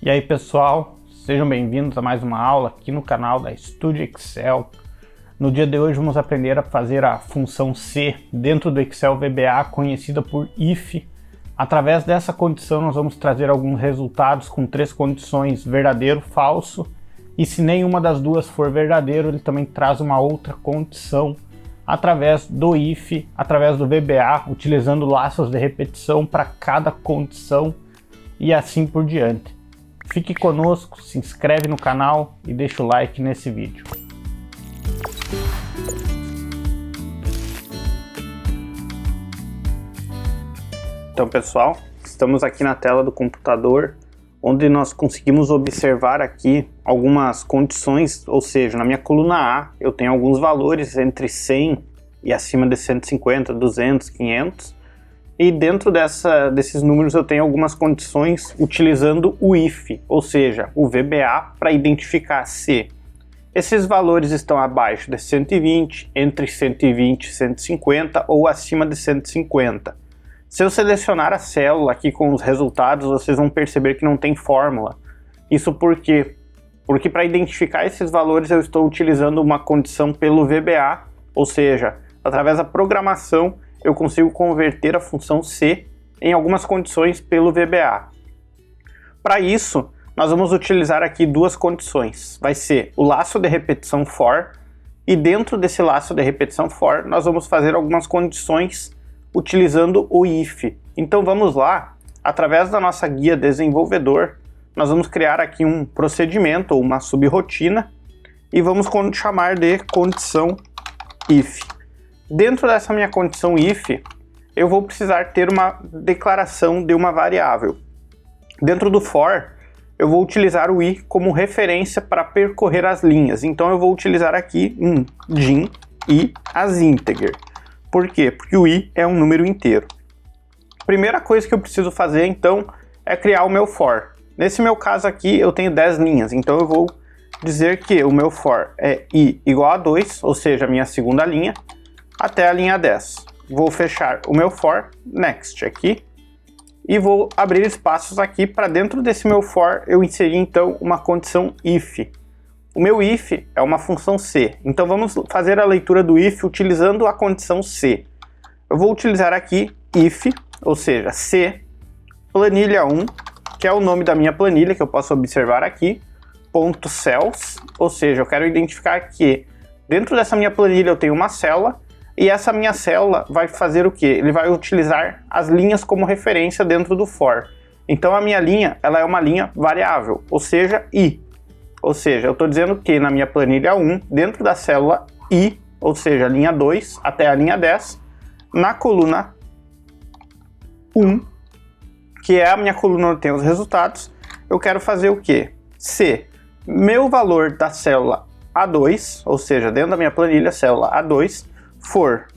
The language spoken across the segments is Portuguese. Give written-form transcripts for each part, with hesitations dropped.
E aí pessoal, sejam bem-vindos a mais uma aula aqui no canal da Studio Excel. No dia de hoje vamos aprender a fazer a função C dentro do Excel VBA, conhecida por if. Através dessa condição nós vamos trazer alguns resultados com três condições: verdadeiro, falso, e se nenhuma das duas for verdadeiro, ele também traz uma outra condição através do if, através do VBA, utilizando laços de repetição para cada condição e assim por diante. Fique conosco, se inscreve no canal e deixa o like nesse vídeo. Então pessoal, estamos aqui na tela do computador, onde nós conseguimos observar aqui algumas condições, ou seja, na minha coluna A eu tenho alguns valores entre 100 e acima de 150, 200, 500, e dentro desses números eu tenho algumas condições utilizando o if, ou seja, o VBA, para identificar se esses valores estão abaixo de 120, entre 120 e 150 ou acima de 150. Se eu selecionar a célula aqui com os resultados, vocês vão perceber que não tem fórmula. Isso por quê? Porque para identificar esses valores eu estou utilizando uma condição pelo VBA, ou seja, através da programação eu consigo converter a função C em algumas condições pelo VBA. Para isso, nós vamos utilizar aqui duas condições. Vai ser o laço de repetição for, e dentro desse laço de repetição for, nós vamos fazer algumas condições utilizando o if. Então vamos lá, através da nossa guia desenvolvedor, nós vamos criar aqui um procedimento ou uma subrotina e vamos chamar de condição if. Dentro dessa minha condição if, eu vou precisar ter uma declaração de uma variável. Dentro do for, eu vou utilizar o i como referência para percorrer as linhas. Então eu vou utilizar aqui um din i as integer. Por quê? Porque o i é um número inteiro. Primeira coisa que eu preciso fazer então é criar o meu for. Nesse meu caso aqui eu tenho 10 linhas, então eu vou dizer que o meu for é i igual a 2, ou seja, a minha segunda linha, até a linha 10. Vou fechar o meu for, next aqui, e vou abrir espaços aqui para dentro desse meu for eu inserir então uma condição if. O meu if é uma função C, então vamos fazer a leitura do if utilizando a condição C. Eu vou utilizar aqui if, ou seja, C, planilha 1, que é o nome da minha planilha, que eu posso observar aqui, ponto cells, ou seja, eu quero identificar que dentro dessa minha planilha eu tenho uma célula, e essa minha célula vai fazer o que? Ele vai utilizar as linhas como referência dentro do for. Então a minha linha, ela é uma linha variável, ou seja, i. Ou seja, eu estou dizendo que na minha planilha 1, dentro da célula i, ou seja, a linha 2 até a linha 10, na coluna 1, que é a minha coluna onde tem os resultados, eu quero fazer o que? Se meu valor da célula A2, ou seja, dentro da minha planilha, célula A2, for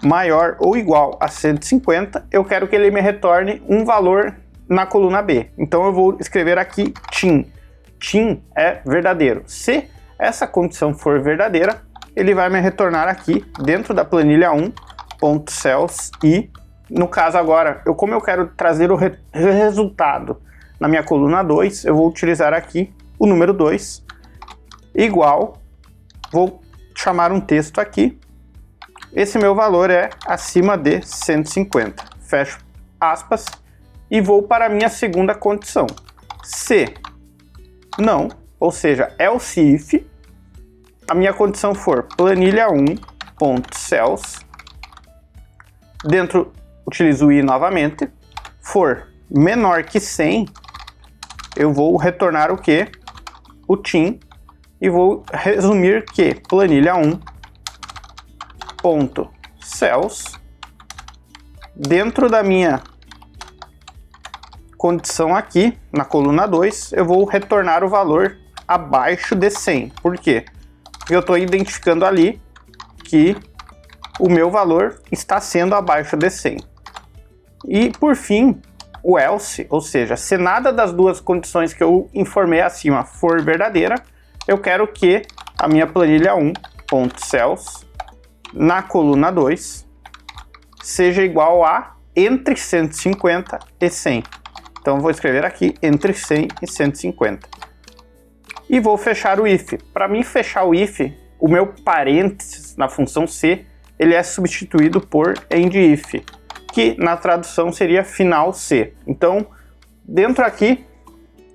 maior ou igual a 150, eu quero que ele me retorne um valor na coluna B. Então eu vou escrever aqui TIM. TIM é verdadeiro. Se essa condição for verdadeira, ele vai me retornar aqui dentro da planilha 1, ponto cells, e no caso agora, como eu quero trazer o resultado na minha coluna 2, eu vou utilizar aqui o número 2 igual, vou chamar um texto aqui. Esse meu valor é acima de 150. Fecho aspas e vou para a minha segunda condição. Se não, ou seja, else if, a minha condição for planilha 1.cells, dentro utilizo o i novamente, for menor que 100, eu vou retornar o que? O TIM, e vou resumir que planilha 1.cells, dentro da minha condição aqui, na coluna 2, eu vou retornar o valor abaixo de 100. Por quê? Porque eu estou identificando ali que o meu valor está sendo abaixo de 100. E por fim, o else, ou seja, se nada das duas condições que eu informei acima for verdadeira, eu quero que a minha planilha 1.cells, na coluna 2, seja igual a entre 150 e 100. Então eu vou escrever aqui entre 100 e 150. E vou fechar o if. Para mim fechar o if, o meu parênteses na função C, ele é substituído por endIf, que na tradução seria final C. Então, dentro aqui,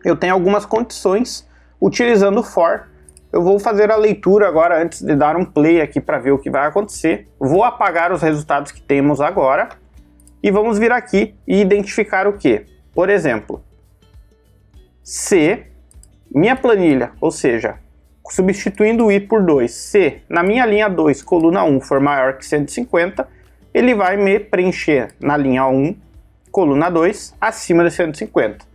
eu tenho algumas condições utilizando o for. Eu vou fazer a leitura agora antes de dar um play aqui para ver o que vai acontecer. Vou apagar os resultados que temos agora e vamos vir aqui e identificar o que? Por exemplo, se minha planilha, ou seja, substituindo o i por 2, se na minha linha 2, coluna 1 for maior que 150, ele vai me preencher na linha 1, coluna 2, acima de 150.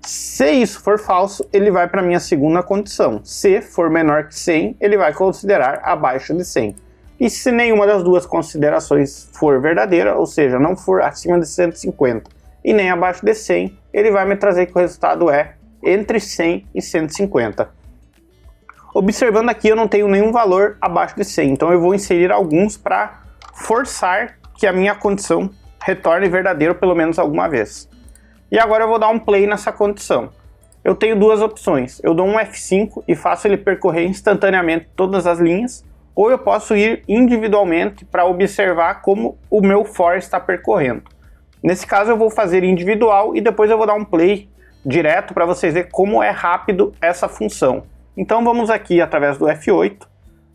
Se isso for falso, ele vai para a minha segunda condição. Se for menor que 100, ele vai considerar abaixo de 100. E se nenhuma das duas considerações for verdadeira, ou seja, não for acima de 150 e nem abaixo de 100, ele vai me trazer que o resultado é entre 100 e 150. Observando aqui, eu não tenho nenhum valor abaixo de 100, então eu vou inserir alguns para forçar que a minha condição retorne verdadeiro pelo menos alguma vez. E agora eu vou dar um play nessa condição. Eu tenho duas opções. Eu dou um F5 e faço ele percorrer instantaneamente todas as linhas, ou eu posso ir individualmente para observar como o meu for está percorrendo. Nesse caso eu vou fazer individual e depois eu vou dar um play direto para vocês verem como é rápido essa função. Então vamos aqui através do F8,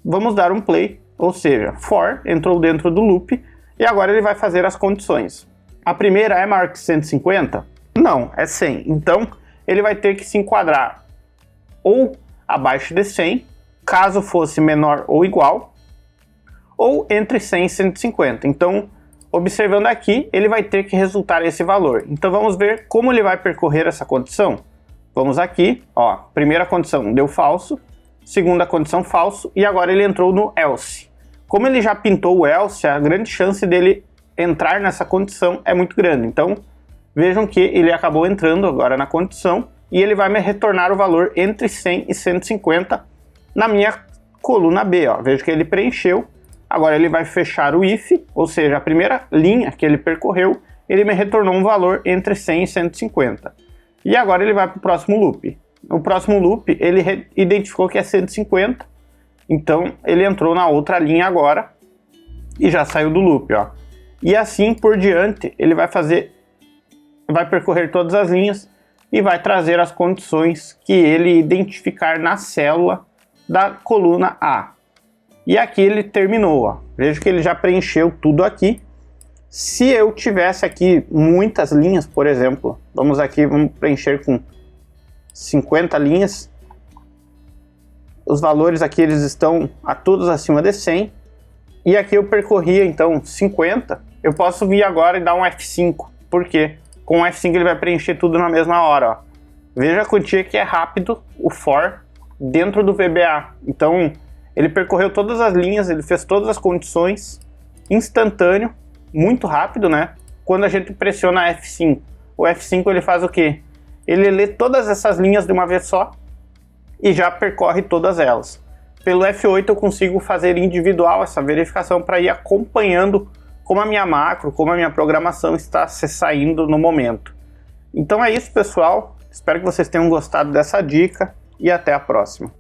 vamos dar um play, ou seja, for entrou dentro do loop e agora ele vai fazer as condições. A primeira é maior que 150? Não, é 100. Então ele vai ter que se enquadrar ou abaixo de 100, caso fosse menor ou igual, ou entre 100 e 150. Então, observando aqui, ele vai ter que resultar esse valor. Então vamos ver como ele vai percorrer essa condição. Vamos aqui, ó, primeira condição deu falso, segunda condição falso, e agora ele entrou no else. Como ele já pintou o else, a grande chance dele entrar nessa condição é muito grande. Então, vejam que ele acabou entrando agora na condição, e ele vai me retornar o valor entre 100 e 150 na minha coluna B, ó. Veja que ele preencheu. Agora ele vai fechar o if, ou seja, a primeira linha que ele percorreu, ele me retornou um valor entre 100 e 150. E agora ele vai para o próximo loop. No próximo loop, ele identificou que é 150, então ele entrou na outra linha agora e já saiu do loop, ó. E assim por diante, ele vai percorrer todas as linhas e vai trazer as condições que ele identificar na célula da coluna A. E aqui ele terminou, ó. Veja que ele já preencheu tudo aqui. Se eu tivesse aqui muitas linhas, por exemplo, vamos preencher com 50 linhas. Os valores aqui eles estão a todos acima de 100. E aqui eu percorria então 50. Eu posso vir agora e dar um F5. Por quê? Com o F5 ele vai preencher tudo na mesma hora, ó. Veja a quantia que é rápido o for dentro do VBA. Então ele percorreu todas as linhas, ele fez todas as condições, instantâneo, muito rápido, né? Quando a gente pressiona F5, o F5 ele faz o quê? Ele lê todas essas linhas de uma vez só e já percorre todas elas. Pelo F8 eu consigo fazer individual essa verificação para ir acompanhando como a minha macro, como a minha programação está se saindo no momento. Então é isso, pessoal. Espero que vocês tenham gostado dessa dica e até a próxima.